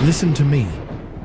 Listen to me.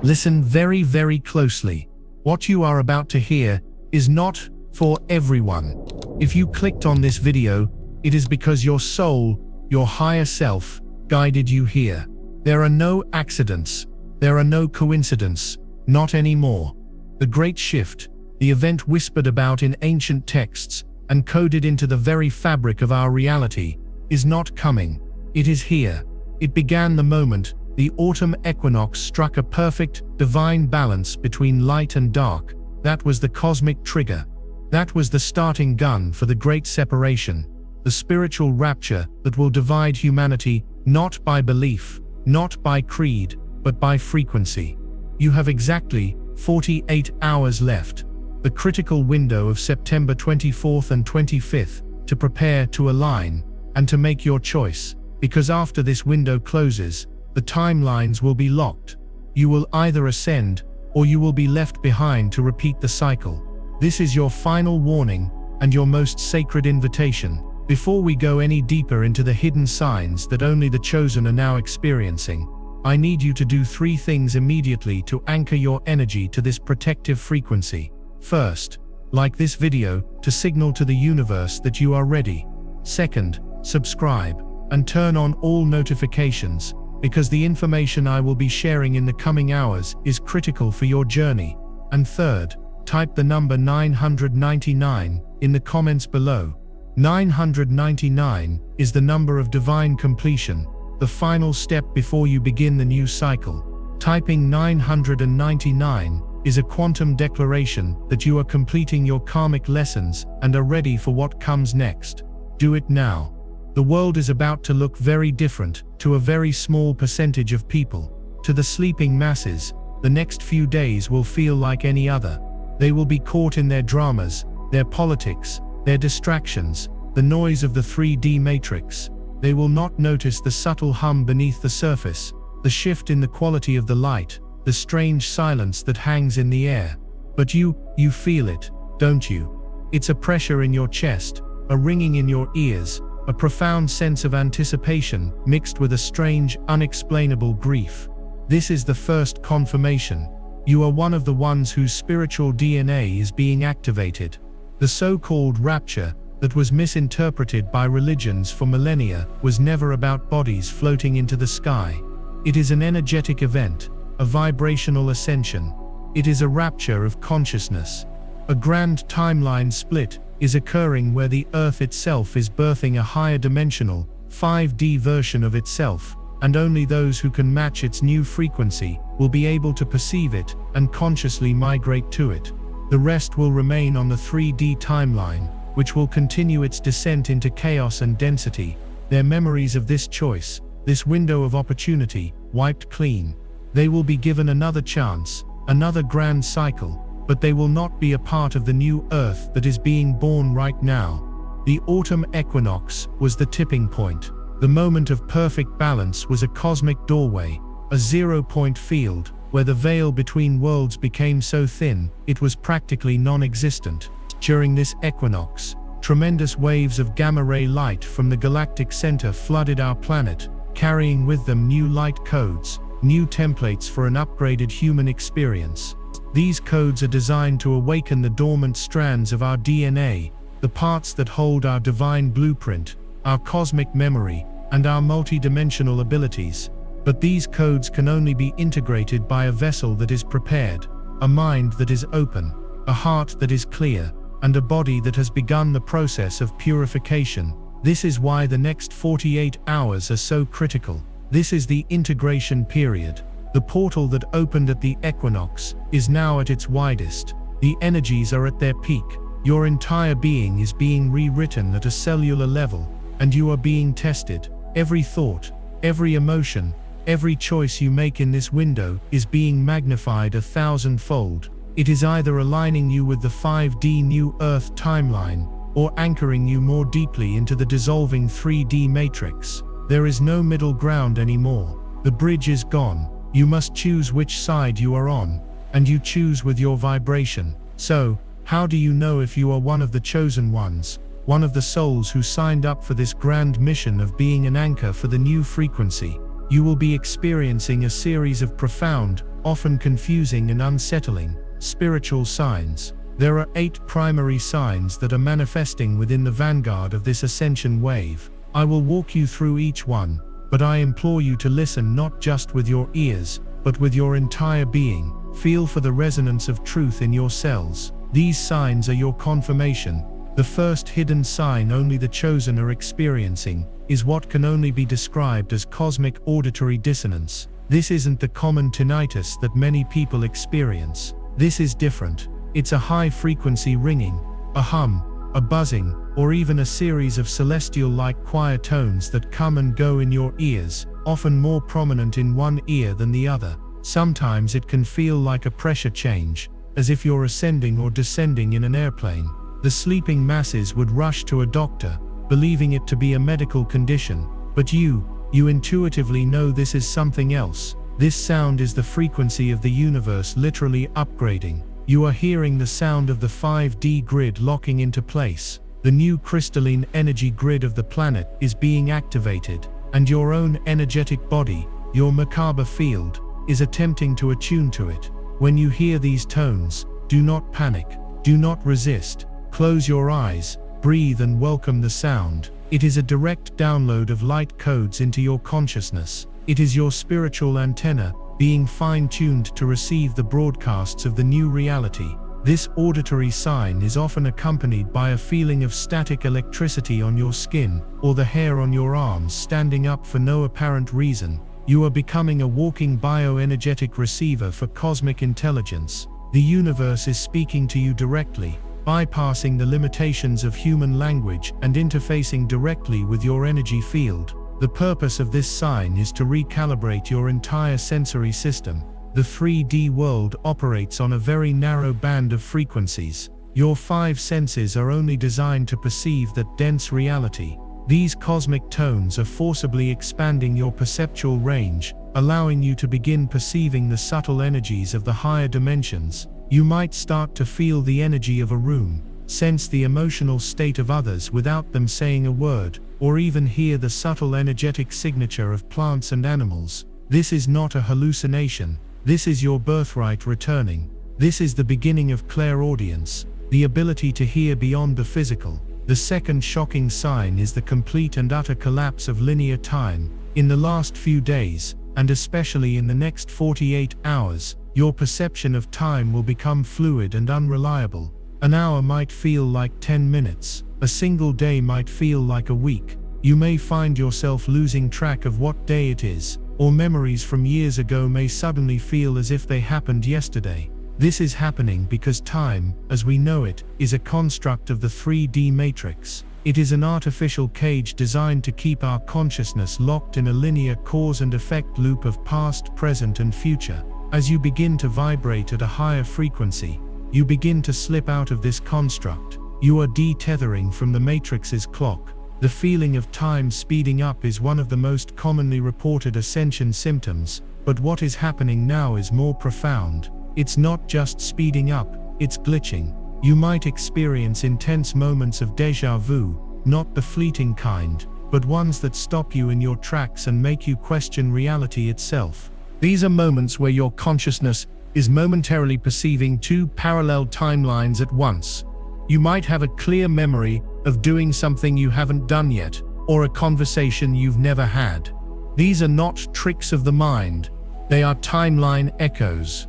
Listen very, very closely. What you are about to hear is not for everyone. If you clicked on this video, it is because your soul, your higher self, guided you here. There are no accidents. There are no coincidences. Not anymore. The great shift, the event whispered about in ancient texts and coded into the very fabric of our reality, is not coming. It is here. It began the moment the autumn equinox struck a perfect, divine balance between light and dark. That was the cosmic trigger. That was the starting gun for the great separation, the spiritual rapture that will divide humanity not by belief, not by creed, but by frequency. You have exactly 48 hours left, the critical window of September 24th and 25th, to prepare to align and to make your choice, because after this window closes, the timelines will be locked. You will either ascend or you will be left behind to repeat the cycle. This is your final warning and your most sacred invitation. Before we go any deeper into the hidden signs that only the chosen are now experiencing, I need you to do 3 things immediately to anchor your energy to this protective frequency. First, like this video to signal to the universe that you are ready. Second, subscribe and turn on all notifications, because the information I will be sharing in the coming hours is critical for your journey. And third, type the number 999 in the comments below. 999 is the number of divine completion, the final step before you begin the new cycle. Typing 999 is a quantum declaration that you are completing your karmic lessons and are ready for what comes next. Do it now. The world is about to look very different to a very small percentage of people. To the sleeping masses, the next few days will feel like any other. They will be caught in their dramas, their politics, their distractions, the noise of the 3D matrix. They will not notice the subtle hum beneath the surface, the shift in the quality of the light, the strange silence that hangs in the air. But you feel it, don't you? It's a pressure in your chest, a ringing in your ears, a profound sense of anticipation mixed with a strange, unexplainable grief. This is the first confirmation. You are one of the ones whose spiritual DNA is being activated. The so-called rapture that was misinterpreted by religions for millennia was never about bodies floating into the sky. It is an energetic event, a vibrational ascension. It is a rapture of consciousness. A grand timeline split is occurring where the Earth itself is birthing a higher dimensional, 5D version of itself, and only those who can match its new frequency will be able to perceive it and consciously migrate to it. The rest will remain on the 3D timeline, which will continue its descent into chaos and density, their memories of this choice, this window of opportunity, wiped clean. They will be given another chance, another grand cycle, but they will not be a part of the new Earth that is being born right now. The autumn equinox was the tipping point. The moment of perfect balance was a cosmic doorway, a zero-point field, where the veil between worlds became so thin, it was practically non-existent. During this equinox, tremendous waves of gamma-ray light from the galactic center flooded our planet, carrying with them new light codes, new templates for an upgraded human experience. These codes are designed to awaken the dormant strands of our DNA, the parts that hold our divine blueprint, our cosmic memory, and our multidimensional abilities. But these codes can only be integrated by a vessel that is prepared, a mind that is open, a heart that is clear, and a body that has begun the process of purification. This is why the next 48 hours are so critical. This is the integration period. The portal that opened at the equinox is now at its widest. The energies are at their peak. Your entire being is being rewritten at a cellular level, and you are being tested. Every thought, every emotion, every choice you make in this window is being magnified 1,000-fold. It is either aligning you with the 5D New Earth timeline, or anchoring you more deeply into the dissolving 3D matrix. There is no middle ground anymore. The bridge is gone. You must choose which side you are on, and you choose with your vibration. So, how do you know if you are one of the chosen ones, one of the souls who signed up for this grand mission of being an anchor for the new frequency? you will be experiencing a series of profound, often confusing and unsettling, spiritual signs. There are 8 primary signs that are manifesting within the vanguard of this ascension wave. I will walk you through each one, but I implore you to listen not just with your ears, but with your entire being. Feel for the resonance of truth in your cells. These signs are your confirmation. The first hidden sign only the chosen are experiencing is what can only be described as cosmic auditory dissonance. This isn't the common tinnitus that many people experience. This is different. It's a high-frequency ringing, a hum, a buzzing, or even a series of celestial-like choir tones that come and go in your ears, often more prominent in one ear than the other. Sometimes it can feel like a pressure change, as if you're ascending or descending in an airplane. The sleeping masses would rush to a doctor, believing it to be a medical condition, but you intuitively know this is something else. This sound is the frequency of the universe literally upgrading. You are hearing the sound of the 5D grid locking into place. The new crystalline energy grid of the planet is being activated, and your own energetic body, your macabre field, is attempting to attune to it. When you hear these tones, do not panic, do not resist. Close your eyes, breathe and welcome the sound. It is a direct download of light codes into your consciousness. It is your spiritual antenna, being fine-tuned to receive the broadcasts of the new reality. This auditory sign is often accompanied by a feeling of static electricity on your skin, or the hair on your arms standing up for no apparent reason. You are becoming a walking bioenergetic receiver for cosmic intelligence. The universe is speaking to you directly, bypassing the limitations of human language and interfacing directly with your energy field. The purpose of this sign is to recalibrate your entire sensory system. The 3D world operates on a very narrow band of frequencies. Your 5 senses are only designed to perceive that dense reality. These cosmic tones are forcibly expanding your perceptual range, allowing you to begin perceiving the subtle energies of the higher dimensions. You might start to feel the energy of a room, sense the emotional state of others without them saying a word, or even hear the subtle energetic signature of plants and animals. This is not a hallucination. This is your birthright returning. This is the beginning of clairaudience, the ability to hear beyond the physical. The second shocking sign is the complete and utter collapse of linear time. In the last few days, and especially in the next 48 hours, your perception of time will become fluid and unreliable. An hour might feel like 10 minutes. A single day might feel like a week. You may find yourself losing track of what day it is, or memories from years ago may suddenly feel as if they happened yesterday. This is happening because time, as we know it, is a construct of the 3D matrix. It is an artificial cage designed to keep our consciousness locked in a linear cause and effect loop of past, present, and future. As you begin to vibrate at a higher frequency, you begin to slip out of this construct. You are detethering from the matrix's clock. The feeling of time speeding up is one of the most commonly reported ascension symptoms, but what is happening now is more profound. It's not just speeding up, it's glitching. You might experience intense moments of déjà vu, not the fleeting kind, but ones that stop you in your tracks and make you question reality itself. These are moments where your consciousness is momentarily perceiving 2 parallel timelines at once. You might have a clear memory of doing something you haven't done yet, or a conversation you've never had. These are not tricks of the mind, they are timeline echoes.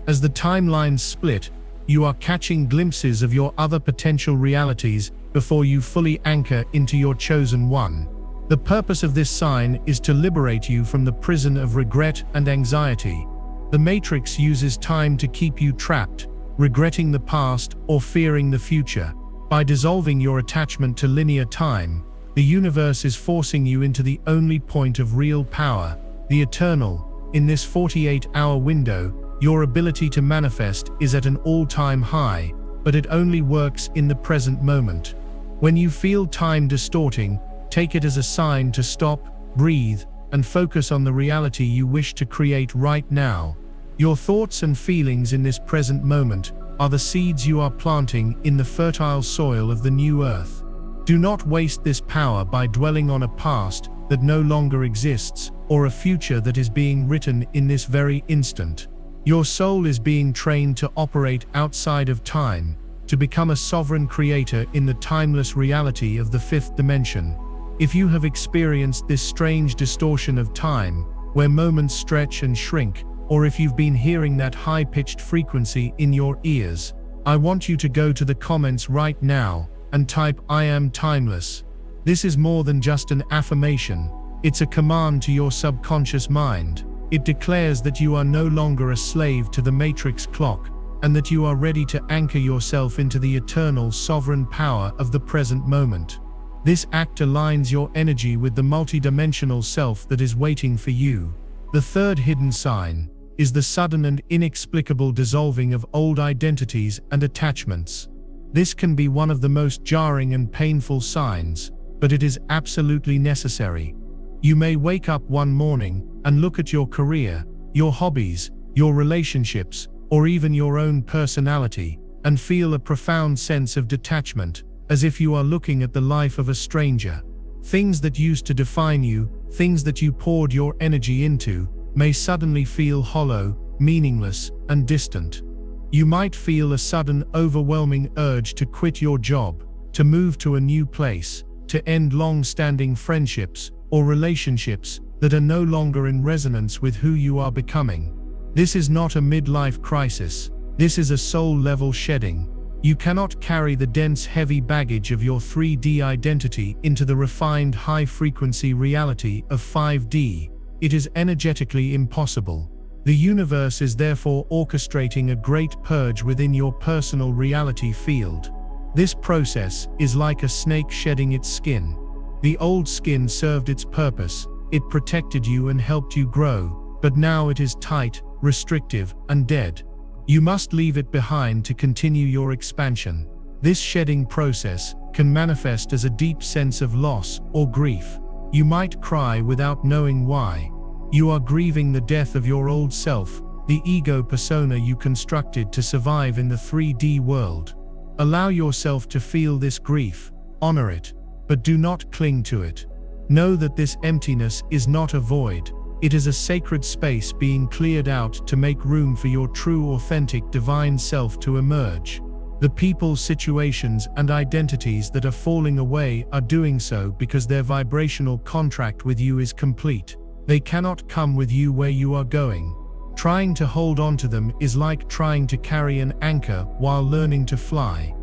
As the timelines split, you are catching glimpses of your other potential realities before you fully anchor into your chosen one. The purpose of this sign is to liberate you from the prison of regret and anxiety. The matrix uses time to keep you trapped, regretting the past or fearing the future. By dissolving your attachment to linear time, the universe is forcing you into the only point of real power, the eternal. In this 48-hour window, your ability to manifest is at an all-time high, but it only works in the present moment. When you feel time distorting, take it as a sign to stop, breathe, and focus on the reality you wish to create right now. Your thoughts and feelings in this present moment are the seeds you are planting in the fertile soil of the new earth. Do not waste this power by dwelling on a past that no longer exists, or a future that is being written in this very instant. Your soul is being trained to operate outside of time, to become a sovereign creator in the timeless reality of the fifth dimension. If you have experienced this strange distortion of time, where moments stretch and shrink, or if you've been hearing that high-pitched frequency in your ears, I want you to go to the comments right now and type "I am timeless." This is more than just an affirmation. It's a command to your subconscious mind. It declares that you are no longer a slave to the matrix clock, and that you are ready to anchor yourself into the eternal sovereign power of the present moment. This act aligns your energy with the multidimensional self that is waiting for you. The third hidden sign is the sudden and inexplicable dissolving of old identities and attachments. This can be one of the most jarring and painful signs, but it is absolutely necessary. You may wake up one morning and look at your career, your hobbies, your relationships, or even your own personality, and feel a profound sense of detachment, as if you are looking at the life of a stranger. Things that used to define you, things that you poured your energy into, may suddenly feel hollow, meaningless, and distant. You might feel a sudden, overwhelming urge to quit your job, to move to a new place, to end long-standing friendships or relationships that are no longer in resonance with who you are becoming. This is not a midlife crisis. This is a soul-level shedding. You cannot carry the dense, heavy baggage of your 3D identity into the refined, high-frequency reality of 5D. It is energetically impossible. The universe is therefore orchestrating a great purge within your personal reality field. This process is like a snake shedding its skin. The old skin served its purpose. It protected you and helped you grow, but now it is tight, restrictive, and dead. You must leave it behind to continue your expansion. This shedding process can manifest as a deep sense of loss or grief. You might cry without knowing why. You are grieving the death of your old self, the ego persona you constructed to survive in the 3D world. Allow yourself to feel this grief, honor it, but do not cling to it. Know that this emptiness is not a void. It is a sacred space being cleared out to make room for your true, authentic, divine self to emerge. The people, situations, and identities that are falling away are doing so because their vibrational contract with you is complete. They cannot come with you where you are going. Trying to hold on to them is like trying to carry an anchor while learning to fly.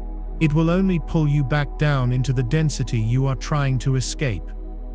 It will only pull you back down into the density you are trying to escape.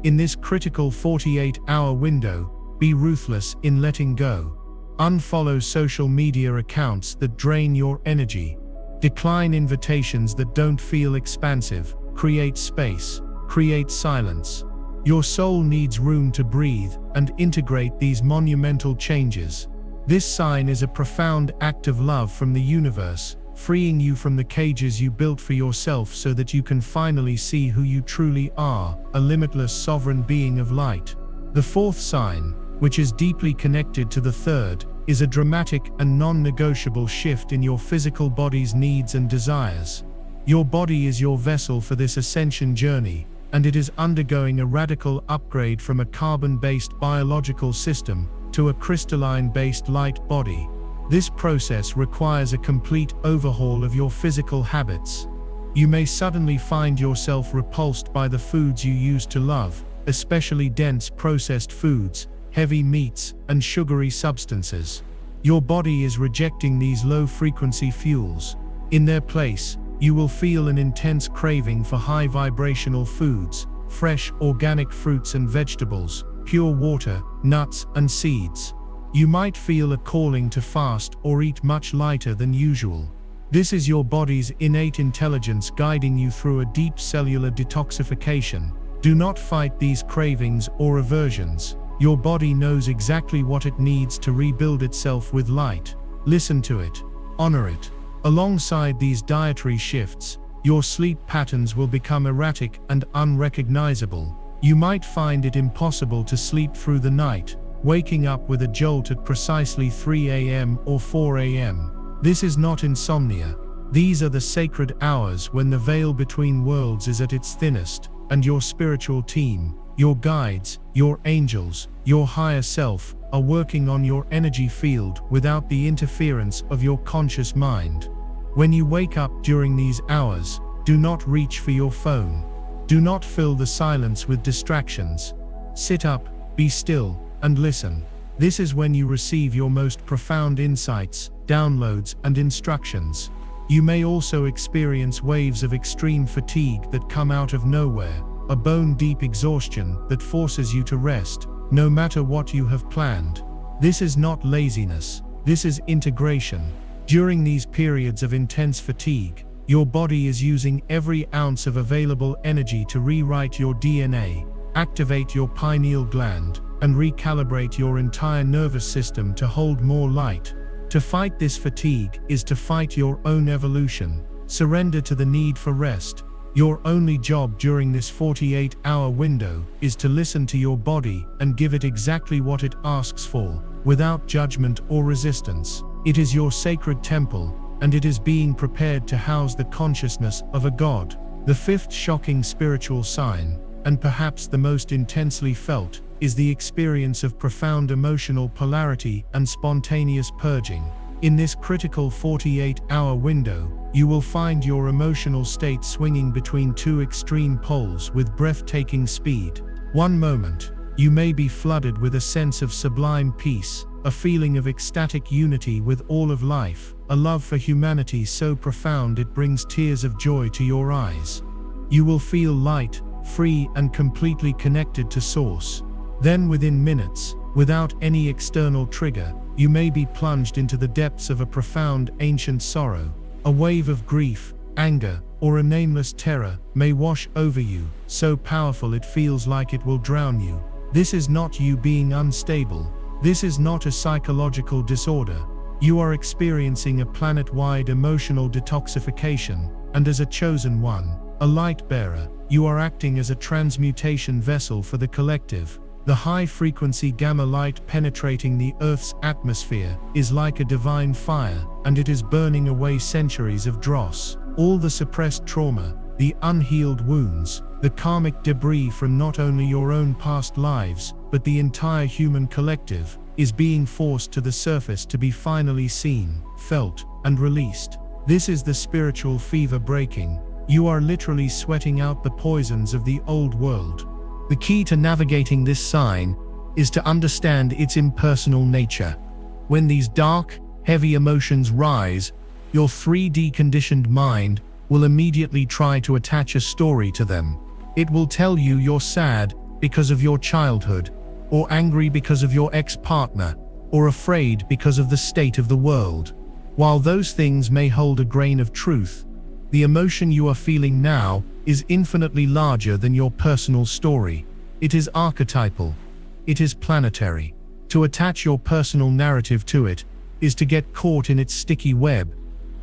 In this critical 48-hour window, be ruthless in letting go. Unfollow social media accounts that drain your energy. Decline invitations that don't feel expansive. Create space. Create silence. Your soul needs room to breathe and integrate these monumental changes. This sign is a profound act of love from the universe, freeing you from the cages you built for yourself so that you can finally see who you truly are, a limitless sovereign being of light. The fourth sign, which is deeply connected to the third, is a dramatic and non-negotiable shift in your physical body's needs and desires. Your body is your vessel for this ascension journey, and it is undergoing a radical upgrade from a carbon-based biological system to a crystalline-based light body. This process requires a complete overhaul of your physical habits. You may suddenly find yourself repulsed by the foods you used to love, especially dense processed foods, heavy meats, and sugary substances. Your body is rejecting these low-frequency fuels. In their place, you will feel an intense craving for high-vibrational foods, fresh, organic fruits and vegetables, pure water, nuts, and seeds. You might feel a calling to fast or eat much lighter than usual. This is your body's innate intelligence guiding you through a deep cellular detoxification. Do not fight these cravings or aversions. Your body knows exactly what it needs to rebuild itself with light. Listen to it. Honor it. Alongside these dietary shifts, your sleep patterns will become erratic and unrecognizable. You might find it impossible to sleep through the night, waking up with a jolt at precisely 3 a.m. or 4 a.m. This is not insomnia. These are the sacred hours when the veil between worlds is at its thinnest, and your spiritual team, Your guides, your angels, your higher self are working on your energy field without the interference of your conscious mind. When you wake up during these hours, do not reach for your phone. Do not fill the silence with distractions. Sit up, be still, and listen. This is when you receive your most profound insights, downloads, and instructions. You may also experience waves of extreme fatigue that come out of nowhere, a bone-deep exhaustion that forces you to rest, no matter what you have planned. This is not laziness, this is integration. During these periods of intense fatigue, your body is using every ounce of available energy to rewrite your DNA, activate your pineal gland, and recalibrate your entire nervous system to hold more light. To fight this fatigue is to fight your own evolution. Surrender to the need for rest. Your only job during this 48-hour window is to listen to your body and give it exactly what it asks for, without judgment or resistance. It is your sacred temple, and it is being prepared to house the consciousness of a God. The fifth shocking spiritual sign, and perhaps the most intensely felt, is the experience of profound emotional polarity and spontaneous purging. In this critical 48-hour window, you will find your emotional state swinging between two extreme poles with breathtaking speed. One moment, you may be flooded with a sense of sublime peace, a feeling of ecstatic unity with all of life, a love for humanity so profound it brings tears of joy to your eyes. You will feel light, free, and completely connected to Source. Then within minutes, without any external trigger, you may be plunged into the depths of a profound ancient sorrow. A wave of grief, anger, or a nameless terror may wash over you, so powerful it feels like it will drown you. This is not you being unstable. This is not a psychological disorder. You are experiencing a planet-wide emotional detoxification, and as a chosen one, a light bearer, you are acting as a transmutation vessel for the collective. The high-frequency gamma light penetrating the Earth's atmosphere is like a divine fire, and it is burning away centuries of dross, all the suppressed trauma, the unhealed wounds, the karmic debris from not only your own past lives, but the entire human collective, is being forced to the surface to be finally seen, felt, and released. This is the spiritual fever breaking. You are literally sweating out the poisons of the old world. The key to navigating this sign is to understand its impersonal nature. When these dark, heavy emotions rise, your 3D conditioned mind will immediately try to attach a story to them. It will tell you you're sad because of your childhood, or angry because of your ex-partner, or afraid because of the state of the world. While those things may hold a grain of truth, the emotion you are feeling now is infinitely larger than your personal story. It is archetypal. It is planetary. To attach your personal narrative to it is to get caught in its sticky web,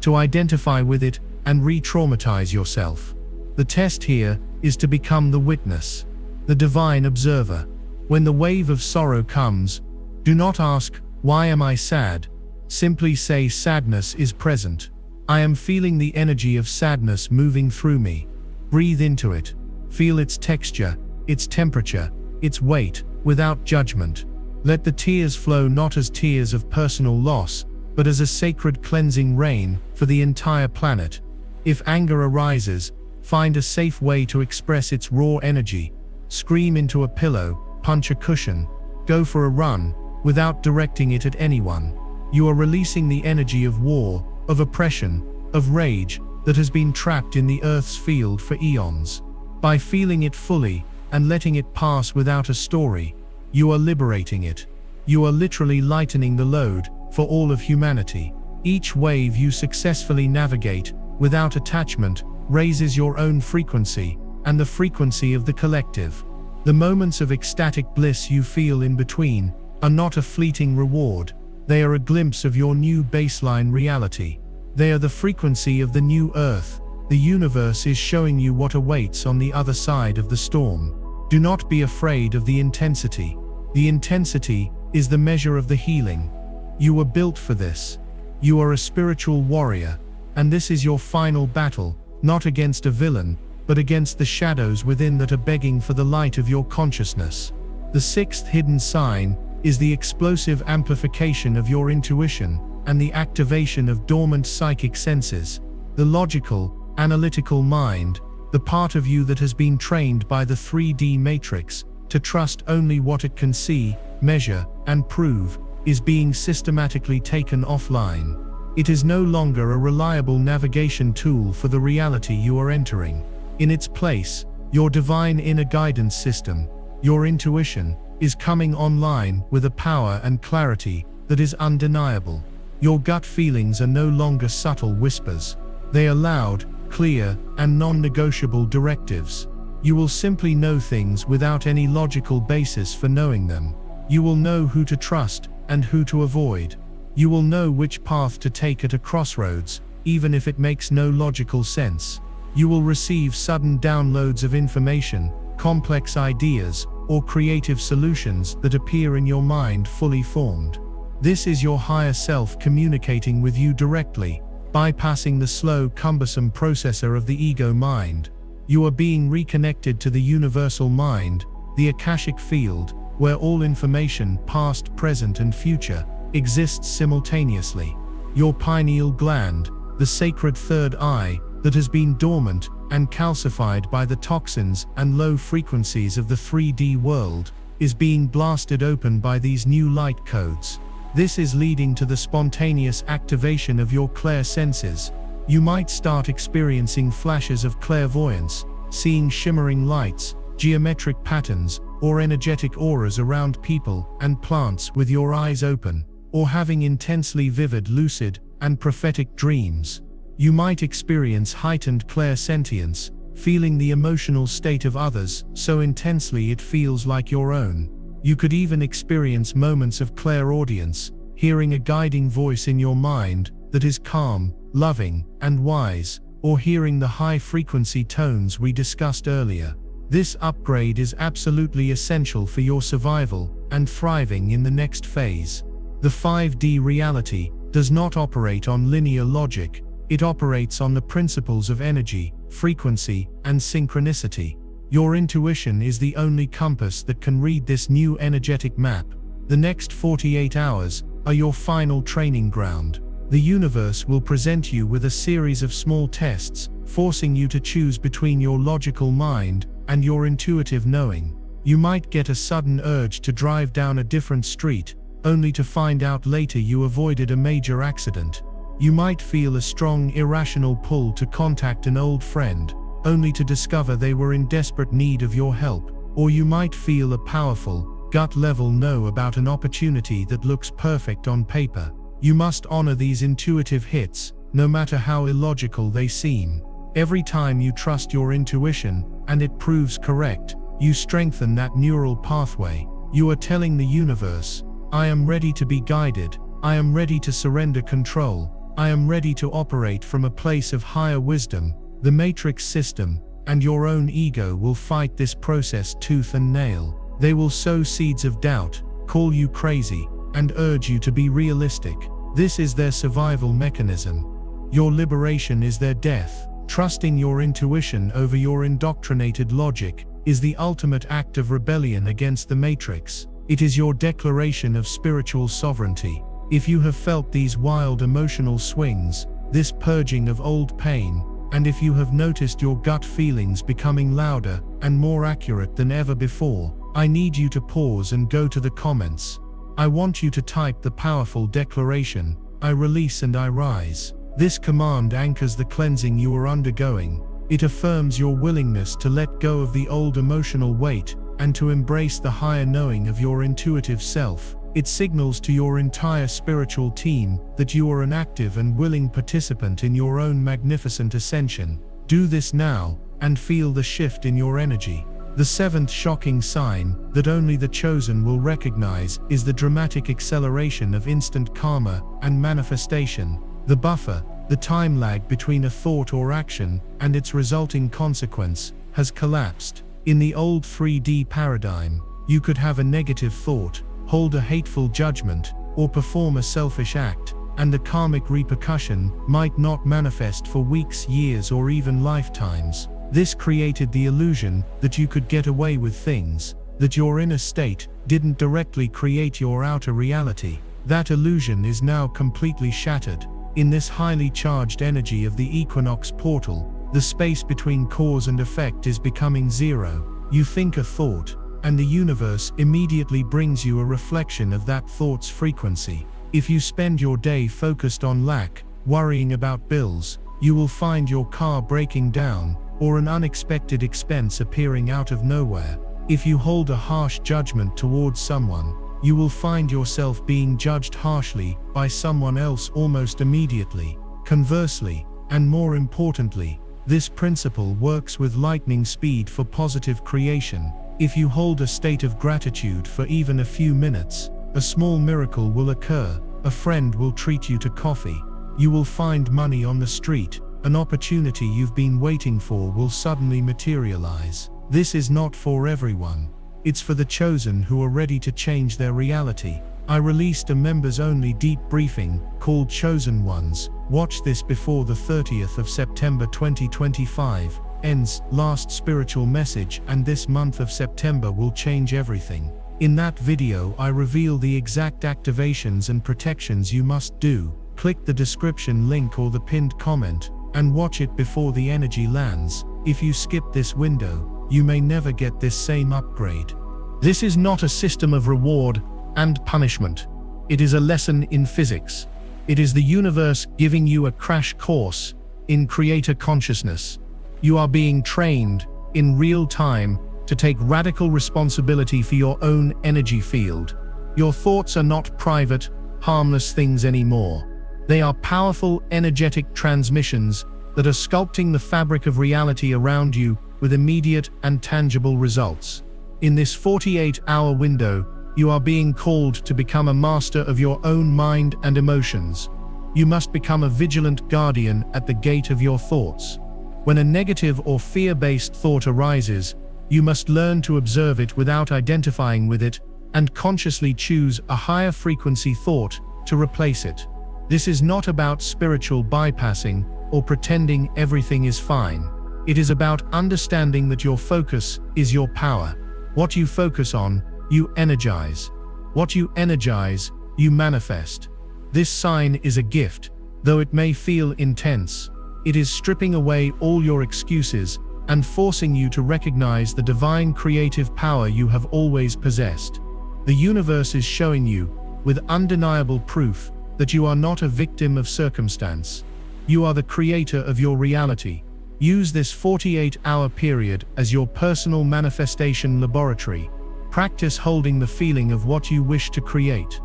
to identify with it and re-traumatize yourself. The test here is to become the witness, the divine observer. When the wave of sorrow comes, do not ask, "Why am I sad?" Simply say, "Sadness is present. I am feeling the energy of sadness moving through me." Breathe into it. Feel its texture, its temperature, its weight, without judgment. Let the tears flow not as tears of personal loss, but as a sacred cleansing rain for the entire planet. If anger arises, find a safe way to express its raw energy. Scream into a pillow, punch a cushion, go for a run, without directing it at anyone. You are releasing the energy of war, of oppression, of rage, that has been trapped in the Earth's field for eons. By feeling it fully, and letting it pass without a story, you are liberating it. You are literally lightening the load for all of humanity. Each wave you successfully navigate, without attachment, raises your own frequency, and the frequency of the collective. The moments of ecstatic bliss you feel in between are not a fleeting reward. They are a glimpse of your new baseline reality. They are the frequency of the new Earth. The universe is showing you what awaits on the other side of the storm. Do not be afraid of the intensity. The intensity is the measure of the healing. You were built for this. You are a spiritual warrior, and this is your final battle, not against a villain, but against the shadows within that are begging for the light of your consciousness. The sixth hidden sign is the explosive amplification of your intuition and the activation of dormant psychic senses. The logical, analytical mind, the part of you that has been trained by the 3D matrix to trust only what it can see, measure, and prove, is being systematically taken offline. It is no longer a reliable navigation tool for the reality you are entering. In its place, your divine inner guidance system, your intuition, is coming online with a power and clarity that is undeniable. Your gut feelings are no longer subtle whispers. They are loud, clear, and non-negotiable directives. You will simply know things without any logical basis for knowing them. You will know who to trust and who to avoid. You will know which path to take at a crossroads, even if it makes no logical sense. You will receive sudden downloads of information, complex ideas, or creative solutions that appear in your mind fully formed. This is your higher self communicating with you directly, bypassing the slow, cumbersome processor of the ego mind. You are being reconnected to the universal mind, the Akashic field, where all information, past, present, and future, exists simultaneously. Your pineal gland, the sacred third eye, that has been dormant and calcified by the toxins and low frequencies of the 3D world, is being blasted open by these new light codes. This is leading to the spontaneous activation of your clairsenses. You might start experiencing flashes of clairvoyance, seeing shimmering lights, geometric patterns, or energetic auras around people and plants with your eyes open, or having intensely vivid, lucid, and prophetic dreams. You might experience heightened clairsentience, feeling the emotional state of others so intensely it feels like your own. You could even experience moments of clairaudience, hearing a guiding voice in your mind that is calm, loving, and wise, or hearing the high-frequency tones we discussed earlier. This upgrade is absolutely essential for your survival and thriving in the next phase. The 5D reality does not operate on linear logic. It operates on the principles of energy, frequency, and synchronicity. Your intuition is the only compass that can read this new energetic map. The next 48 hours are your final training ground. The universe will present you with a series of small tests, forcing you to choose between your logical mind and your intuitive knowing. You might get a sudden urge to drive down a different street, only to find out later you avoided a major accident. You might feel a strong, irrational pull to contact an old friend, only to discover they were in desperate need of your help. Or you might feel a powerful, gut-level no about an opportunity that looks perfect on paper. You must honor these intuitive hits, no matter how illogical they seem. Every time you trust your intuition, and it proves correct, you strengthen that neural pathway. You are telling the universe, I am ready to be guided, I am ready to surrender control, I am ready to operate from a place of higher wisdom. The matrix system and your own ego will fight this process tooth and nail. They will sow seeds of doubt, call you crazy, and urge you to be realistic. This is their survival mechanism. Your liberation is their death. Trusting your intuition over your indoctrinated logic is the ultimate act of rebellion against the matrix. It is your declaration of spiritual sovereignty. If you have felt these wild emotional swings, this purging of old pain, and if you have noticed your gut feelings becoming louder and more accurate than ever before, I need you to pause and go to the comments. I want you to type the powerful declaration, I release and I rise. This command anchors the cleansing you are undergoing. It affirms your willingness to let go of the old emotional weight and to embrace the higher knowing of your intuitive self. It signals to your entire spiritual team that you are an active and willing participant in your own magnificent ascension. Do this now, and feel the shift in your energy. The seventh shocking sign that only the chosen will recognize is the dramatic acceleration of instant karma and manifestation. The buffer, the time lag between a thought or action and its resulting consequence, has collapsed. In the old 3D paradigm, you could have a negative thought, hold a hateful judgment, or perform a selfish act, and the karmic repercussion might not manifest for weeks, years, or even lifetimes. This created the illusion that you could get away with things, that your inner state didn't directly create your outer reality. That illusion is now completely shattered. In this highly charged energy of the Equinox portal, the space between cause and effect is becoming zero. You think a thought, and the universe immediately brings you a reflection of that thought's frequency. If you spend your day focused on lack, worrying about bills, you will find your car breaking down, or an unexpected expense appearing out of nowhere. If you hold a harsh judgment towards someone, you will find yourself being judged harshly by someone else almost immediately. Conversely, and more importantly, this principle works with lightning speed for positive creation. If you hold a state of gratitude for even a few minutes, a small miracle will occur. A friend will treat you to coffee. You will find money on the street. An opportunity you've been waiting for will suddenly materialize. This is not for everyone. It's for the chosen who are ready to change their reality. I released a members-only deep briefing called Chosen Ones. Watch this before the 30th of September 2025 ends. Last spiritual message, and this month of September will change everything. In that video, I reveal the exact activations and protections you must do. Click the description link or the pinned comment and watch it before the energy lands. If you skip this window, you may never get this same upgrade. This is not a system of reward and punishment. It is a lesson in physics. It is the universe giving you a crash course in creator consciousness. You are being trained in real time to take radical responsibility for your own energy field. Your thoughts are not private, harmless things anymore. They are powerful, energetic transmissions that are sculpting the fabric of reality around you with immediate and tangible results. In this 48-hour window, you are being called to become a master of your own mind and emotions. You must become a vigilant guardian at the gate of your thoughts. When a negative or fear-based thought arises, you must learn to observe it without identifying with it and consciously choose a higher frequency thought to replace it. This is not about spiritual bypassing or pretending everything is fine. It is about understanding that your focus is your power. What you focus on, you energize. What you energize, you manifest. This sign is a gift, though it may feel intense. It is stripping away all your excuses and forcing you to recognize the divine creative power you have always possessed. The universe is showing you, with undeniable proof, that you are not a victim of circumstance. You are the creator of your reality. Use this 48-hour period as your personal manifestation laboratory. Practice holding the feeling of what you wish to create.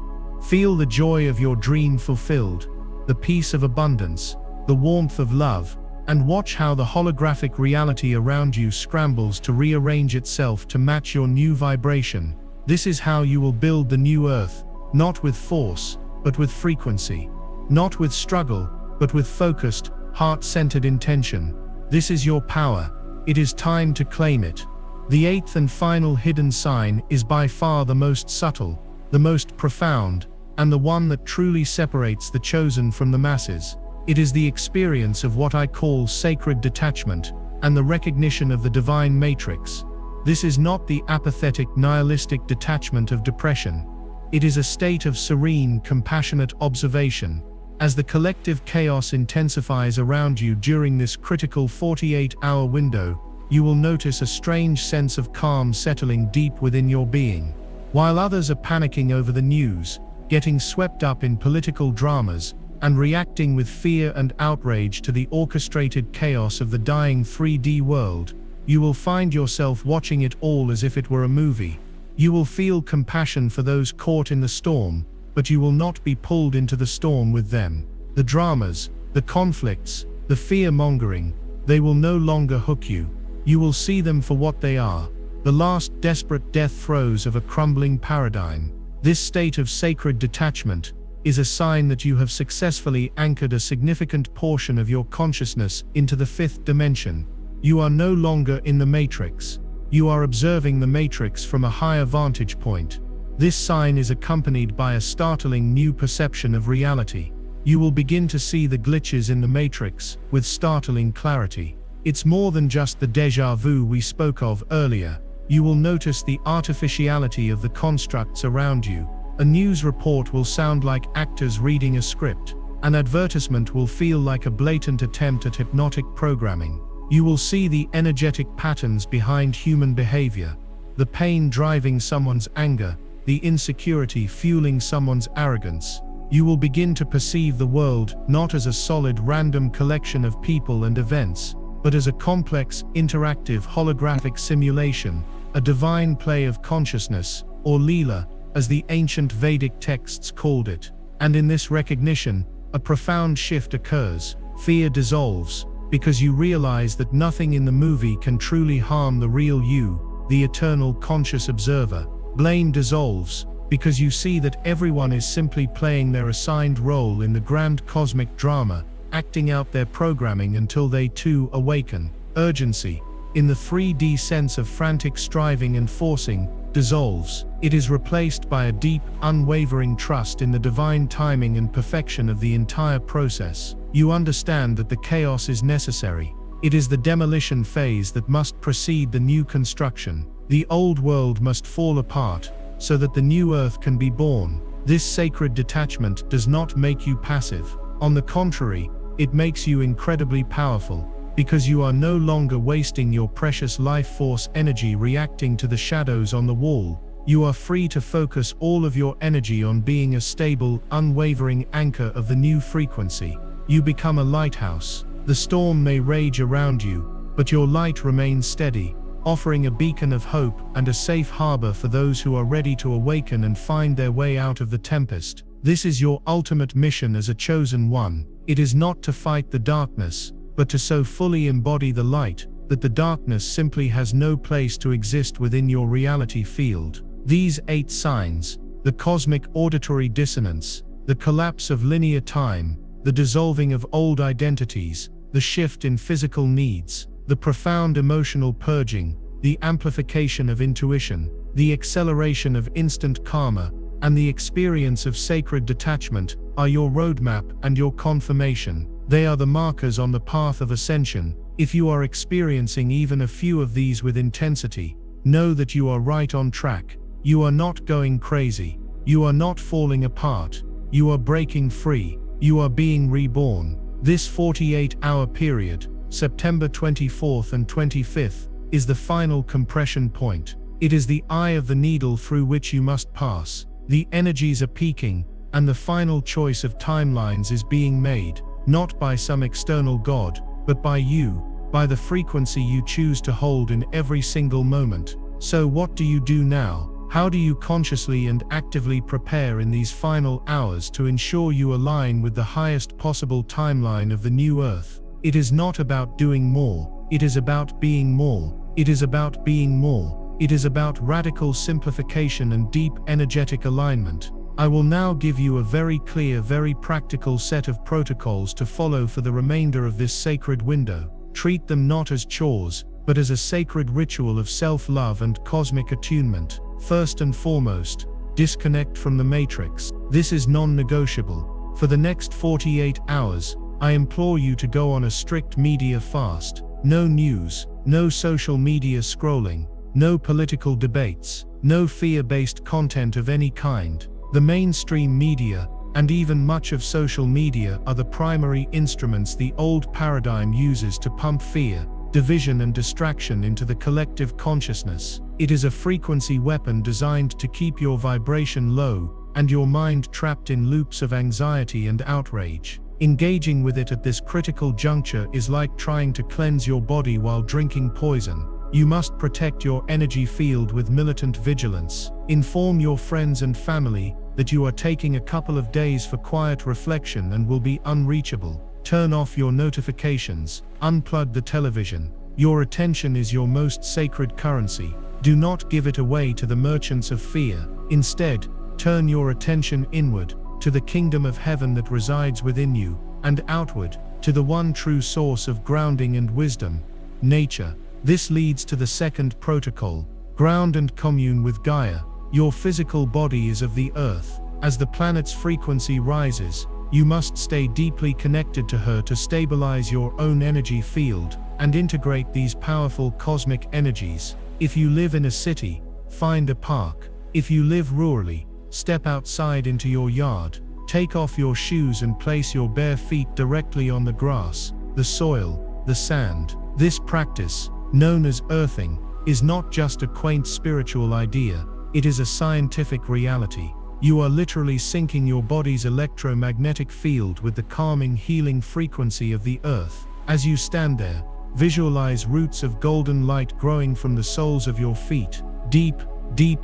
Feel the joy of your dream fulfilled, the peace of abundance, the warmth of love, and watch how the holographic reality around you scrambles to rearrange itself to match your new vibration. This is how you will build the new earth, not with force, but with frequency. Not with struggle, but with focused, heart-centered intention. This is your power. It is time to claim it. The eighth and final hidden sign is by far the most subtle, the most profound, and the one that truly separates the chosen from the masses. It is the experience of what I call sacred detachment, and the recognition of the divine matrix. This is not the apathetic, nihilistic detachment of depression. It is a state of serene, compassionate observation. As the collective chaos intensifies around you during this critical 48-hour window, you will notice a strange sense of calm settling deep within your being. While others are panicking over the news, getting swept up in political dramas, and reacting with fear and outrage to the orchestrated chaos of the dying 3D world, you will find yourself watching it all as if it were a movie. You will feel compassion for those caught in the storm, but you will not be pulled into the storm with them. The dramas, the conflicts, the fear-mongering, they will no longer hook you. You will see them for what they are, the last desperate death throes of a crumbling paradigm. This state of sacred detachment is a sign that you have successfully anchored a significant portion of your consciousness into the fifth dimension. You are no longer in the matrix. You are observing the matrix from a higher vantage point. This sign is accompanied by a startling new perception of reality. You will begin to see the glitches in the matrix with startling clarity. It's more than just the déjà vu we spoke of earlier. You will notice the artificiality of the constructs around you. A news report will sound like actors reading a script. An advertisement will feel like a blatant attempt at hypnotic programming. You will see the energetic patterns behind human behavior, the pain driving someone's anger, the insecurity fueling someone's arrogance. You will begin to perceive the world not as a solid random collection of people and events, but as a complex, interactive holographic simulation, a divine play of consciousness, or Leela, as the ancient Vedic texts called it. And in this recognition, a profound shift occurs. Fear dissolves, because you realize that nothing in the movie can truly harm the real you, the eternal conscious observer. Blame dissolves, because you see that everyone is simply playing their assigned role in the grand cosmic drama, acting out their programming until they too awaken. Urgency, in the 3D sense of frantic striving and forcing, dissolves. It is replaced by a deep, unwavering trust in the divine timing and perfection of the entire process. You understand that the chaos is necessary. It is the demolition phase that must precede the new construction. The old world must fall apart, so that the new earth can be born. This sacred detachment does not make you passive. On the contrary, it makes you incredibly powerful, because you are no longer wasting your precious life force energy reacting to the shadows on the wall. You are free to focus all of your energy on being a stable, unwavering anchor of the new frequency. You become a lighthouse. The storm may rage around you, but your light remains steady, offering a beacon of hope and a safe harbor for those who are ready to awaken and find their way out of the tempest. This is your ultimate mission as a chosen one. It is not to fight the darkness, but to so fully embody the light, that the darkness simply has no place to exist within your reality field. These 8 signs, the cosmic auditory dissonance, the collapse of linear time, the dissolving of old identities, the shift in physical needs, the profound emotional purging, the amplification of intuition, the acceleration of instant karma, and the experience of sacred detachment, are your roadmap and your confirmation. They are the markers on the path of ascension. If you are experiencing even a few of these with intensity, know that you are right on track. You are not going crazy. You are not falling apart. You are breaking free. You are being reborn. This 48-hour period, September 24th and 25th, is the final compression point. It is the eye of the needle through which you must pass. The energies are peaking, and the final choice of timelines is being made, not by some external god, but by you, by the frequency you choose to hold in every single moment. So what do you do now? How do you consciously and actively prepare in these final hours to ensure you align with the highest possible timeline of the new earth? It is not about doing more. It is about being more. It is about being more. It is about radical simplification and deep energetic alignment. I will now give you a very clear, very practical set of protocols to follow for the remainder of this sacred window. Treat them not as chores, but as a sacred ritual of self-love and cosmic attunement. First and foremost, disconnect from the matrix. This is non-negotiable. For the next 48 hours, I implore you to go on a strict media fast. No news, no social media scrolling, no political debates, no fear-based content of any kind. The mainstream media, and even much of social media, are the primary instruments the old paradigm uses to pump fear, division and distraction into the collective consciousness. It is a frequency weapon designed to keep your vibration low, and your mind trapped in loops of anxiety and outrage. Engaging with it at this critical juncture is like trying to cleanse your body while drinking poison. You must protect your energy field with militant vigilance. Inform your friends and family that you are taking a couple of days for quiet reflection and will be unreachable. Turn off your notifications. Unplug the television. Your attention is your most sacred currency. Do not give it away to the merchants of fear. Instead, turn your attention inward, to the kingdom of heaven that resides within you, and outward, to the one true source of grounding and wisdom, nature. This leads to the second protocol: ground and commune with Gaia. Your physical body is of the earth. As the planet's frequency rises, you must stay deeply connected to her to stabilize your own energy field. and integrate these powerful cosmic energies. If you live in a city, find a park. If you live rurally, step outside into your yard. Take off your shoes and place your bare feet directly on the grass, the soil, the sand. This practice, known as earthing, is not just a quaint spiritual idea, it is a scientific reality. You are literally syncing your body's electromagnetic field with the calming, healing frequency of the earth. As you stand there, visualize roots of golden light growing from the soles of your feet, deep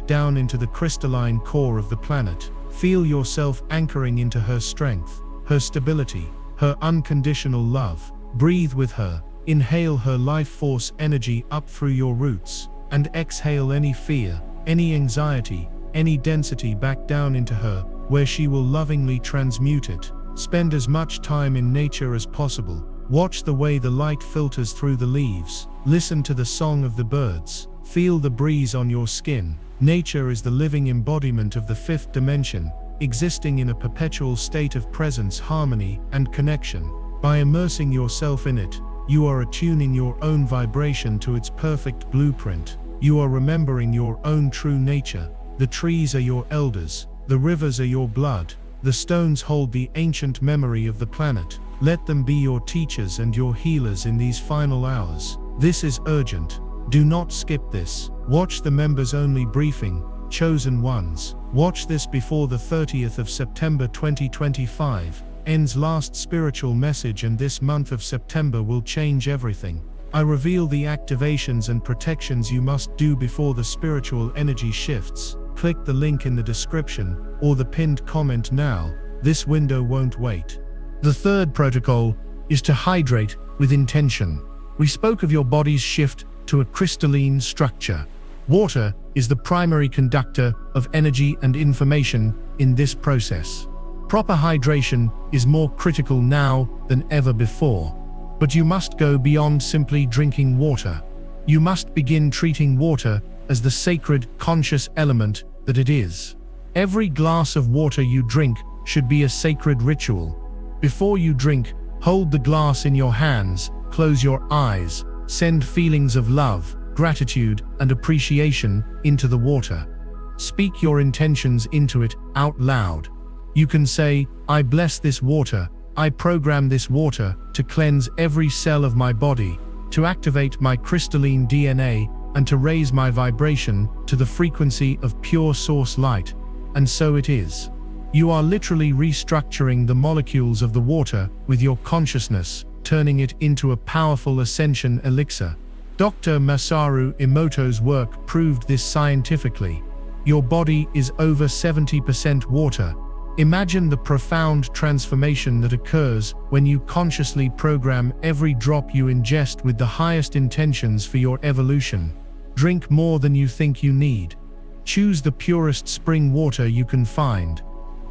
down into the crystalline core of the planet. Feel yourself anchoring into her strength, her stability, her unconditional love. Breathe with her, inhale her life force energy up through your roots, and exhale any fear, any anxiety, any density back down into her, where she will lovingly transmute it. Spend as much time in nature as possible. Watch the way the light filters through the leaves. Listen to the song of the birds. Feel the breeze on your skin. Nature is the living embodiment of the fifth dimension, existing in a perpetual state of presence, harmony, and connection. By immersing yourself in it, you are attuning your own vibration to its perfect blueprint. You are remembering your own true nature. The trees are your elders, the rivers are your blood, the stones hold the ancient memory of the planet. Let them be your teachers and your healers in these final hours. This is urgent. Do not skip this. Watch the members-only briefing, Chosen Ones. Watch this before the 30th of September 2025. End's last spiritual message, and this month of September will change everything. I reveal the activations and protections you must do before the spiritual energy shifts. Click the link in the description or the pinned comment now. This window won't wait. The third protocol is to hydrate with intention. We spoke of your body's shift to a crystalline structure. Water is the primary conductor of energy and information in this process. Proper hydration is more critical now than ever before. But you must go beyond simply drinking water. You must begin treating water as the sacred, conscious element that it is. Every glass of water you drink should be a sacred ritual. Before you drink, hold the glass in your hands, close your eyes, send feelings of love, gratitude, and appreciation into the water. Speak your intentions into it out loud. You can say, I bless this water, I program this water to cleanse every cell of my body, to activate my crystalline DNA, and to raise my vibration to the frequency of pure source light. And so it is. You are literally restructuring the molecules of the water with your consciousness, turning it into a powerful ascension elixir. Dr. Masaru Emoto's work proved this scientifically. Your body is over 70% water. Imagine the profound transformation that occurs when you consciously program every drop you ingest with the highest intentions for your evolution. Drink more than you think you need. Choose the purest spring water you can find.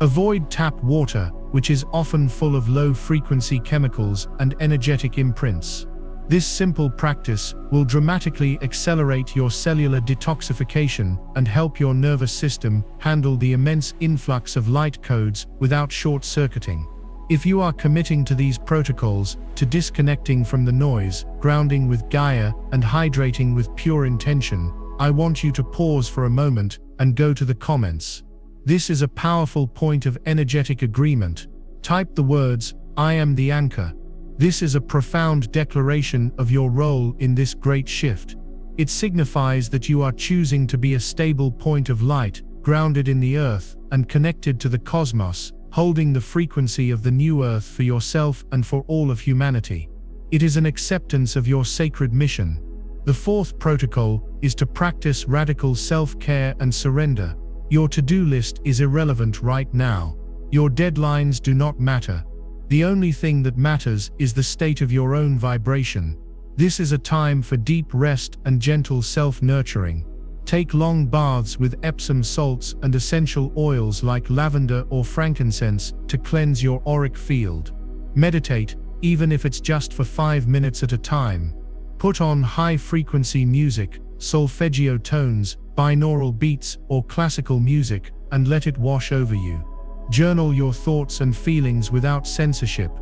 Avoid tap water, which is often full of low-frequency chemicals and energetic imprints. This simple practice will dramatically accelerate your cellular detoxification and help your nervous system handle the immense influx of light codes without short-circuiting. If you are committing to these protocols, to disconnecting from the noise, grounding with Gaia, and hydrating with pure intention, I want you to pause for a moment and go to the comments. This is a powerful point of energetic agreement. Type the words, I am the anchor. This is a profound declaration of your role in this great shift. It signifies that you are choosing to be a stable point of light, grounded in the earth and connected to the cosmos, holding the frequency of the new earth for yourself and for all of humanity. It is an acceptance of your sacred mission. The fourth protocol is to practice radical self-care and surrender. Your to-do list is irrelevant right now. Your deadlines do not matter. The only thing that matters is the state of your own vibration. This is a time for deep rest and gentle self-nurturing. Take long baths with Epsom salts and essential oils like lavender or frankincense to cleanse your auric field. Meditate, even if it's just for 5 minutes at a time. Put on high-frequency music, solfeggio tones, binaural beats, or classical music, and let it wash over you. Journal your thoughts and feelings without censorship.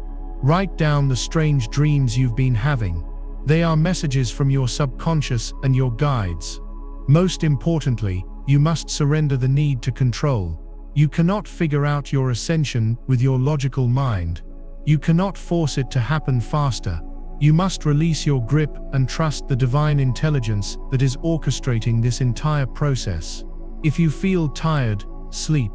Write down the strange dreams you've been having. They are messages from your subconscious and your guides. Most importantly, you must surrender the need to control. You cannot figure out your ascension with your logical mind. You cannot force it to happen faster. You must release your grip and trust the divine intelligence that is orchestrating this entire process. If you feel tired, sleep.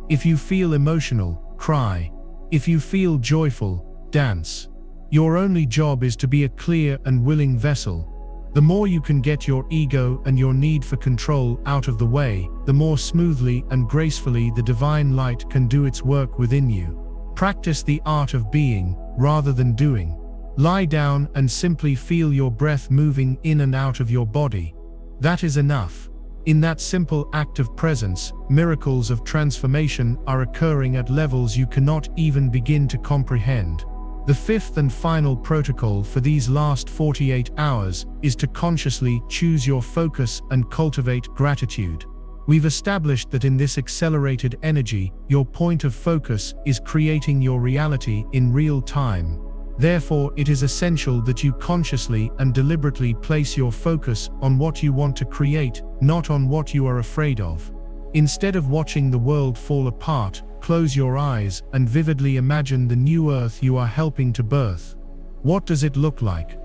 If you feel emotional, cry. If you feel joyful, dance. Your only job is to be a clear and willing vessel. The more you can get your ego and your need for control out of the way, the more smoothly and gracefully the divine light can do its work within you. Practice the art of being, rather than doing. Lie down and simply feel your breath moving in and out of your body. That is enough. In that simple act of presence, miracles of transformation are occurring at levels you cannot even begin to comprehend. The fifth and final protocol for these last 48 hours is to consciously choose your focus and cultivate gratitude. We've established that in this accelerated energy, your point of focus is creating your reality in real time. Therefore, it is essential that you consciously and deliberately place your focus on what you want to create, not on what you are afraid of. Instead of watching the world fall apart, close your eyes and vividly imagine the new earth you are helping to birth. What does it look like?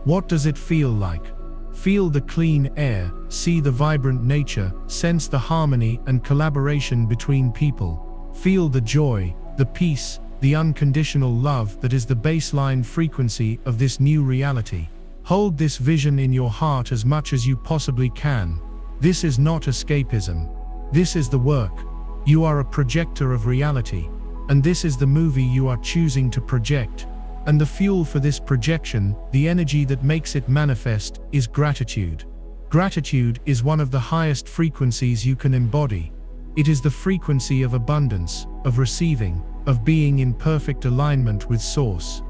What does it feel like? Feel the clean air, see the vibrant nature, sense the harmony and collaboration between people. Feel the joy, the peace, the unconditional love that is the baseline frequency of this new reality. Hold this vision in your heart as much as you possibly can. This is not escapism. This is the work. You are a projector of reality, and this is the movie you are choosing to project. And the fuel for this projection, the energy that makes it manifest, is gratitude. Gratitude is one of the highest frequencies you can embody. It is the frequency of abundance, of receiving, of being in perfect alignment with Source.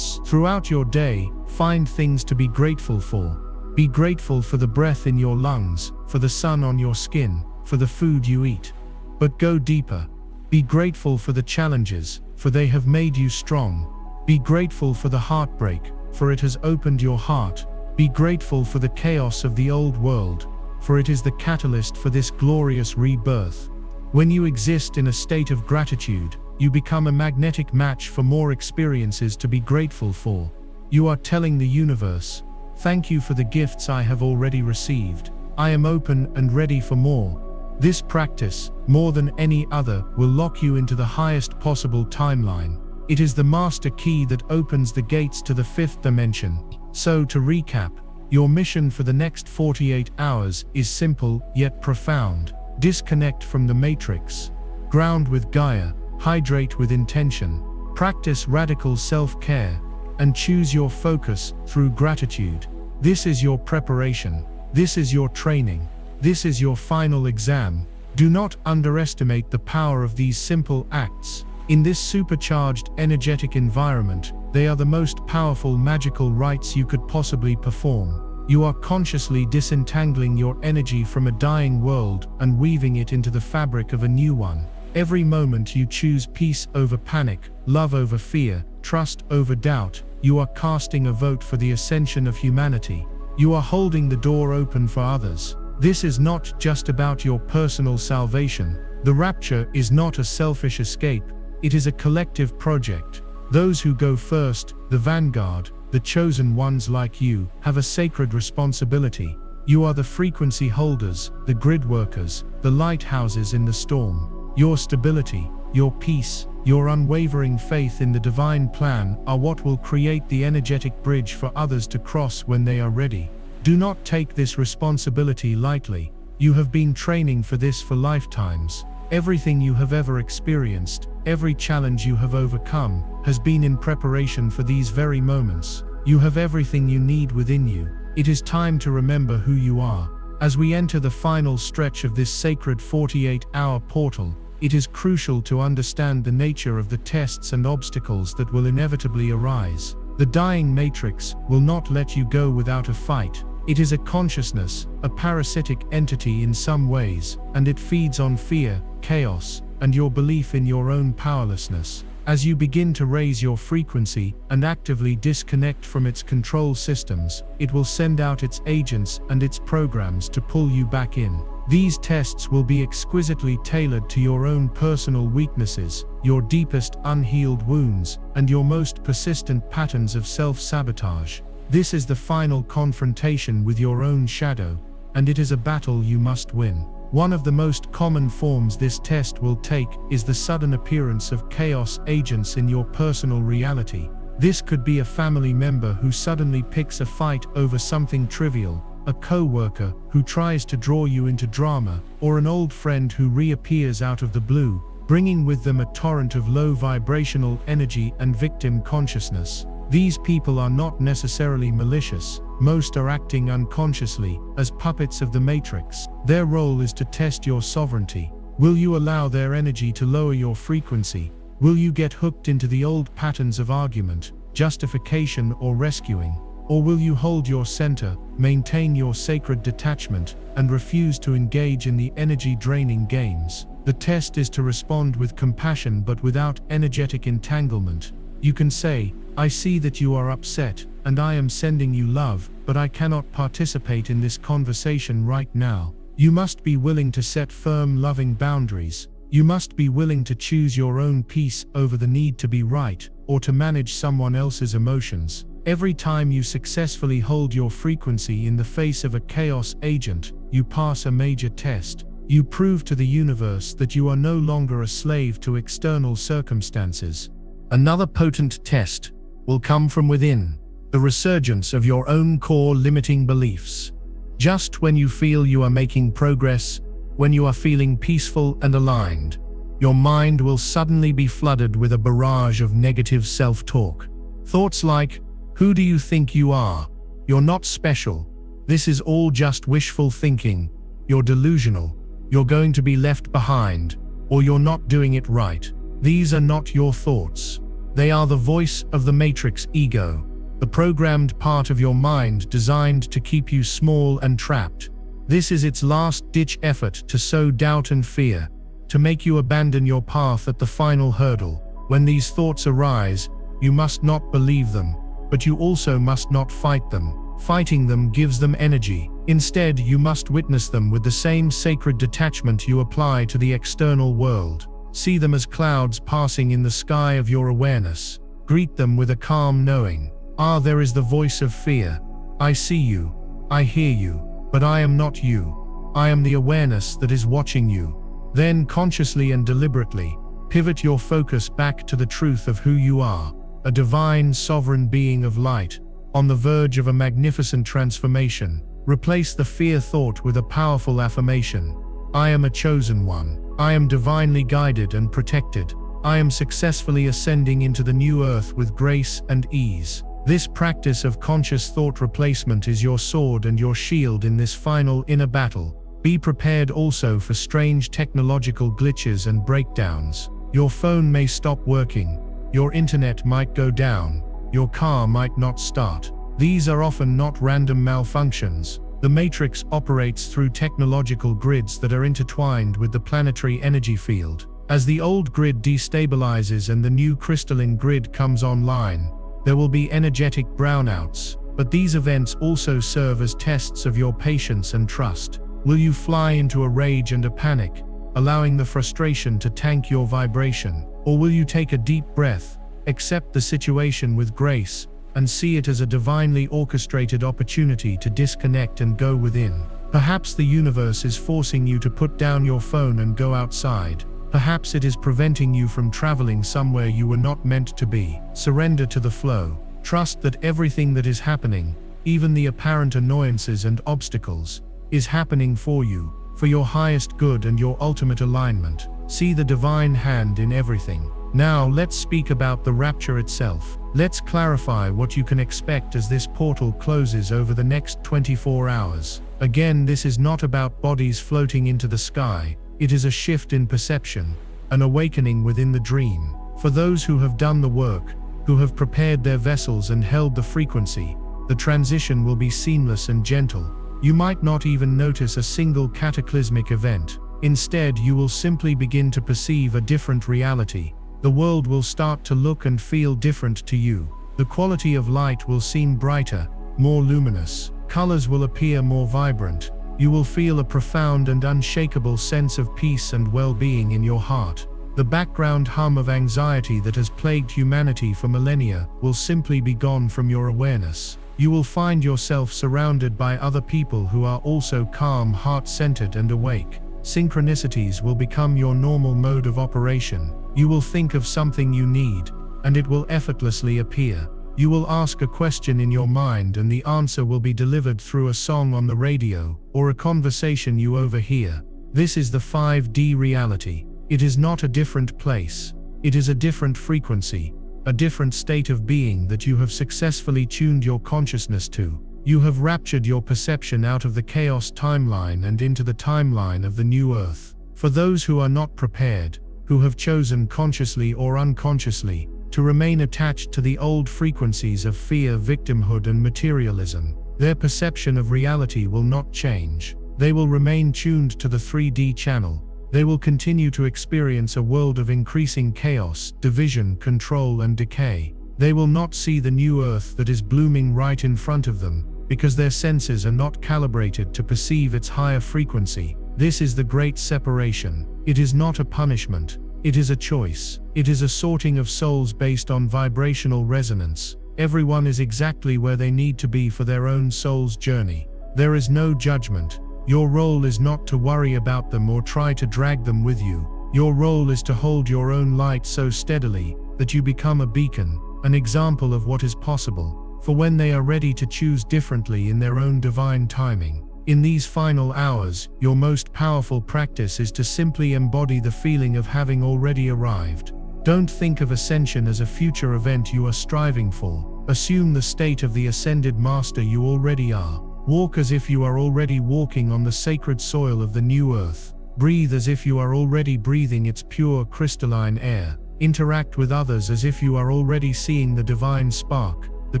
Throughout your day, find things to be grateful for. Be grateful for the breath in your lungs, for the sun on your skin, for the food you eat. But go deeper. Be grateful for the challenges, for they have made you strong. Be grateful for the heartbreak, for it has opened your heart. Be grateful for the chaos of the old world, for it is the catalyst for this glorious rebirth. When you exist in a state of gratitude, you become a magnetic match for more experiences to be grateful for. You are telling the universe, "Thank you for the gifts I have already received. I am open and ready for more." This practice, more than any other, will lock you into the highest possible timeline. It is the master key that opens the gates to the fifth dimension. So, to recap, your mission for the next 48 hours is simple yet profound. Disconnect from the matrix. Ground with Gaia. Hydrate with intention. Practice radical self-care. And choose your focus through gratitude. This is your preparation. This is your training. This is your final exam. Do not underestimate the power of these simple acts. In this supercharged, energetic environment, they are the most powerful magical rites you could possibly perform. You are consciously disentangling your energy from a dying world and weaving it into the fabric of a new one. Every moment you choose peace over panic, love over fear, trust over doubt, you are casting a vote for the ascension of humanity. You are holding the door open for others. This is not just about your personal salvation. The rapture is not a selfish escape, it is a collective project. Those who go first, the vanguard, the chosen ones like you, have a sacred responsibility. You are the frequency holders, the grid workers, the lighthouses in the storm. Your stability, your peace, your unwavering faith in the divine plan are what will create the energetic bridge for others to cross when they are ready. Do not take this responsibility lightly. You have been training for this for lifetimes. Everything you have ever experienced, every challenge you have overcome, has been in preparation for these very moments. You have everything you need within you. It is time to remember who you are. As we enter the final stretch of this sacred 48-hour portal, it is crucial to understand the nature of the tests and obstacles that will inevitably arise. The dying matrix will not let you go without a fight. It is a consciousness, a parasitic entity in some ways, and it feeds on fear, chaos, and your belief in your own powerlessness. As you begin to raise your frequency and actively disconnect from its control systems, it will send out its agents and its programs to pull you back in. These tests will be exquisitely tailored to your own personal weaknesses, your deepest unhealed wounds, and your most persistent patterns of self-sabotage. This is the final confrontation with your own shadow, and it is a battle you must win. One of the most common forms this test will take is the sudden appearance of chaos agents in your personal reality. This could be a family member who suddenly picks a fight over something trivial, a co-worker who tries to draw you into drama, or an old friend who reappears out of the blue, bringing with them a torrent of low vibrational energy and victim consciousness. These people are not necessarily malicious. Most are acting unconsciously, as puppets of the Matrix. Their role is to test your sovereignty. Will you allow their energy to lower your frequency? Will you get hooked into the old patterns of argument, justification, or rescuing? Or will you hold your center, maintain your sacred detachment, and refuse to engage in the energy-draining games? The test is to respond with compassion but without energetic entanglement. You can say, "I see that you are upset, and I am sending you love, but I cannot participate in this conversation right now." You must be willing to set firm, loving boundaries. You must be willing to choose your own peace over the need to be right, or to manage someone else's emotions. Every time you successfully hold your frequency in the face of a chaos agent, you pass a major test. You prove to the universe that you are no longer a slave to external circumstances. Another potent test will come from within, the resurgence of your own core limiting beliefs. Just when you feel you are making progress, when you are feeling peaceful and aligned, your mind will suddenly be flooded with a barrage of negative self-talk. Thoughts like, "Who do you think you are? You're not special. This is all just wishful thinking. You're delusional. You're going to be left behind, or you're not doing it right." These are not your thoughts. They are the voice of the Matrix ego, the programmed part of your mind designed to keep you small and trapped. This is its last-ditch effort to sow doubt and fear, to make you abandon your path at the final hurdle. When these thoughts arise, you must not believe them, but you also must not fight them. Fighting them gives them energy. Instead, you must witness them with the same sacred detachment you apply to the external world. See them as clouds passing in the sky of your awareness. Greet them with a calm knowing. "Ah, there is the voice of fear. I see you. I hear you. But I am not you. I am the awareness that is watching you." Then, consciously and deliberately, pivot your focus back to the truth of who you are, a divine, sovereign being of light, on the verge of a magnificent transformation. Replace the fear thought with a powerful affirmation. "I am a chosen one. I am divinely guided and protected. I am successfully ascending into the new earth with grace and ease." This practice of conscious thought replacement is your sword and your shield in this final inner battle. Be prepared also for strange technological glitches and breakdowns. Your phone may stop working. Your internet might go down. Your car might not start. These are often not random malfunctions. The Matrix operates through technological grids that are intertwined with the planetary energy field. As the old grid destabilizes and the new crystalline grid comes online, there will be energetic brownouts, but these events also serve as tests of your patience and trust. Will you fly into a rage and a panic, allowing the frustration to tank your vibration? Or will you take a deep breath, accept the situation with grace, and see it as a divinely orchestrated opportunity to disconnect and go within? Perhaps the universe is forcing you to put down your phone and go outside. Perhaps it is preventing you from traveling somewhere you were not meant to be. Surrender to the flow. Trust that everything that is happening, even the apparent annoyances and obstacles, is happening for you, for your highest good and your ultimate alignment. See the divine hand in everything. Now let's speak about the rapture itself. Let's clarify what you can expect as this portal closes over the next 24 hours. Again, this is not about bodies floating into the sky. It is a shift in perception, an awakening within the dream. For those who have done the work, who have prepared their vessels and held the frequency, the transition will be seamless and gentle. You might not even notice a single cataclysmic event. Instead, you will simply begin to perceive a different reality. The world will start to look and feel different to you. The quality of light will seem brighter, more luminous. Colors will appear more vibrant. You will feel a profound and unshakable sense of peace and well-being in your heart. The background hum of anxiety that has plagued humanity for millennia will simply be gone from your awareness. You will find yourself surrounded by other people who are also calm, heart-centered, and awake. Synchronicities will become your normal mode of operation. You will think of something you need, and it will effortlessly appear. You will ask a question in your mind and the answer will be delivered through a song on the radio or a conversation you overhear. This is the 5D reality. It is not a different place. It is a different frequency, a different state of being that you have successfully tuned your consciousness to. You have raptured your perception out of the chaos timeline and into the timeline of the new earth. For those who are not prepared, who have chosen consciously or unconsciously to remain attached to the old frequencies of fear, victimhood, and materialism, their perception of reality will not change. They will remain tuned to the 3D channel. They will continue to experience a world of increasing chaos, division, control, and decay. They will not see the new earth that is blooming right in front of them, because their senses are not calibrated to perceive its higher frequency. This is the great separation. It is not a punishment. It is a choice. It is a sorting of souls based on vibrational resonance. Everyone is exactly where they need to be for their own soul's journey. There is no judgment. Your role is not to worry about them or try to drag them with you. Your role is to hold your own light so steadily that you become a beacon, an example of what is possible, for when they are ready to choose differently in their own divine timing. In these final hours, your most powerful practice is to simply embody the feeling of having already arrived. Don't think of ascension as a future event you are striving for. Assume the state of the ascended master you already are. Walk as if you are already walking on the sacred soil of the new earth. Breathe as if you are already breathing its pure crystalline air. Interact with others as if you are already seeing the divine spark, the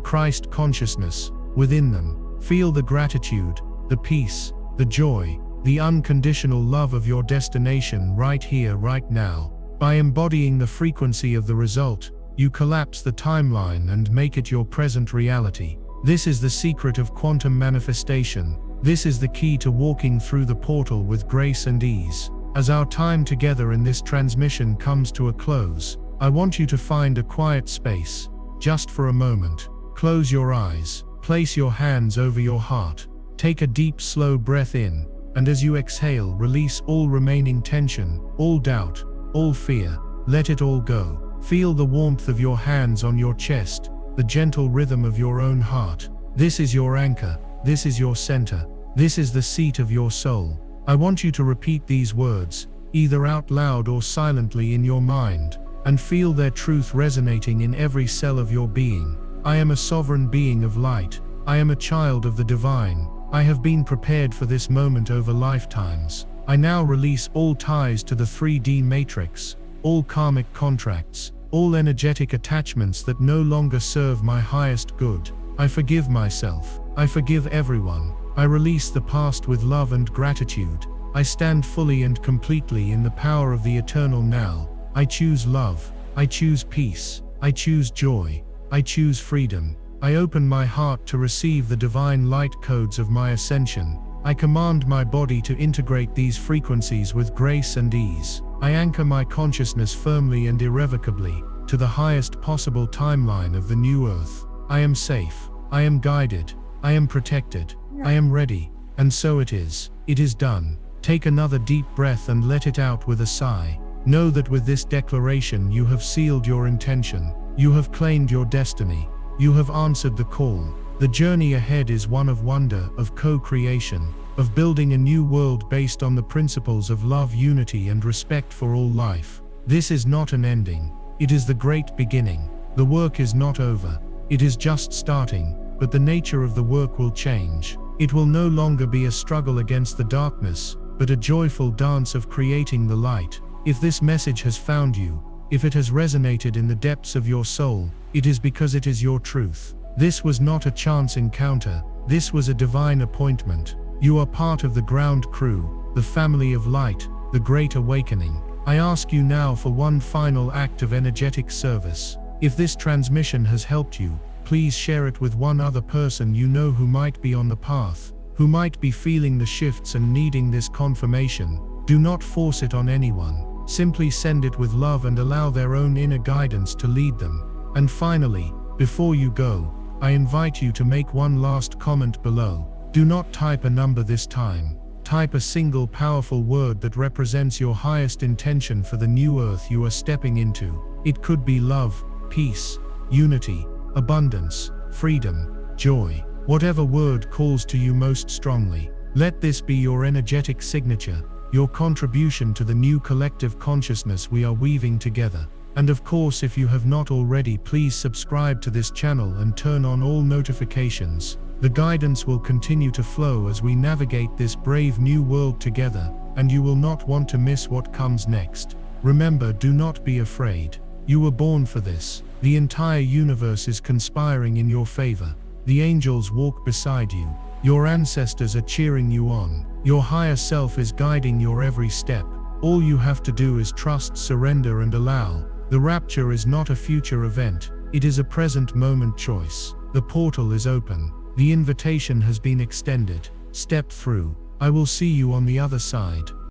Christ consciousness, within them. Feel the gratitude, the peace, the joy, the unconditional love of your destination right here, right now. By embodying the frequency of the result, you collapse the timeline and make it your present reality. This is the secret of quantum manifestation. This is the key to walking through the portal with grace and ease. As our time together in this transmission comes to a close, I want you to find a quiet space, just for a moment. Close your eyes, place your hands over your heart. Take a deep, slow breath in, and as you exhale, release all remaining tension, all doubt, all fear. Let it all go. Feel the warmth of your hands on your chest, the gentle rhythm of your own heart. This is your anchor. This is your center. This is the seat of your soul. I want you to repeat these words, either out loud or silently in your mind, and feel their truth resonating in every cell of your being. I am a sovereign being of light. I am a child of the divine. I have been prepared for this moment over lifetimes. I now release all ties to the 3D matrix, all karmic contracts, all energetic attachments that no longer serve my highest good. I forgive myself. I forgive everyone. I release the past with love and gratitude. I stand fully and completely in the power of the eternal now. I choose love. I choose peace. I choose joy. I choose freedom. I open my heart to receive the divine light codes of my ascension. I command my body to integrate these frequencies with grace and ease. I anchor my consciousness firmly and irrevocably to the highest possible timeline of the new earth. I am safe. I am guided. I am protected. I am ready. And so it is. It is done. Take another deep breath and let it out with a sigh. Know that with this declaration you have sealed your intention. You have claimed your destiny. You have answered the call. The journey ahead is one of wonder, of co-creation, of building a new world based on the principles of love, unity, and respect for all life. This is not an ending. It is the great beginning. The work is not over. It is just starting, but the nature of the work will change. It will no longer be a struggle against the darkness, but a joyful dance of creating the light. If this message has found you, if it has resonated in the depths of your soul, it is because it is your truth. This was not a chance encounter. This was a divine appointment. You are part of the ground crew, the family of light, the great awakening. I ask you now for one final act of energetic service. If this transmission has helped you, please share it with one other person you know who might be on the path, who might be feeling the shifts and needing this confirmation. Do not force it on anyone. Simply send it with love and allow their own inner guidance to lead them. And finally, before you go, I invite you to make one last comment below. Do not type a number this time. Type a single powerful word that represents your highest intention for the new earth you are stepping into. It could be love, peace, unity, abundance, freedom, joy, whatever word calls to you most strongly. Let this be your energetic signature, your contribution to the new collective consciousness we are weaving together. And of course, if you have not already, please subscribe to this channel and turn on all notifications. The guidance will continue to flow as we navigate this brave new world together, and you will not want to miss what comes next. Remember, do not be afraid. You were born for this. The entire universe is conspiring in your favor. The angels walk beside you. Your ancestors are cheering you on. Your higher self is guiding your every step. All you have to do is trust, surrender, and allow. The rapture is not a future event. It is a present moment choice. The portal is open. The invitation has been extended. Step through. I will see you on the other side.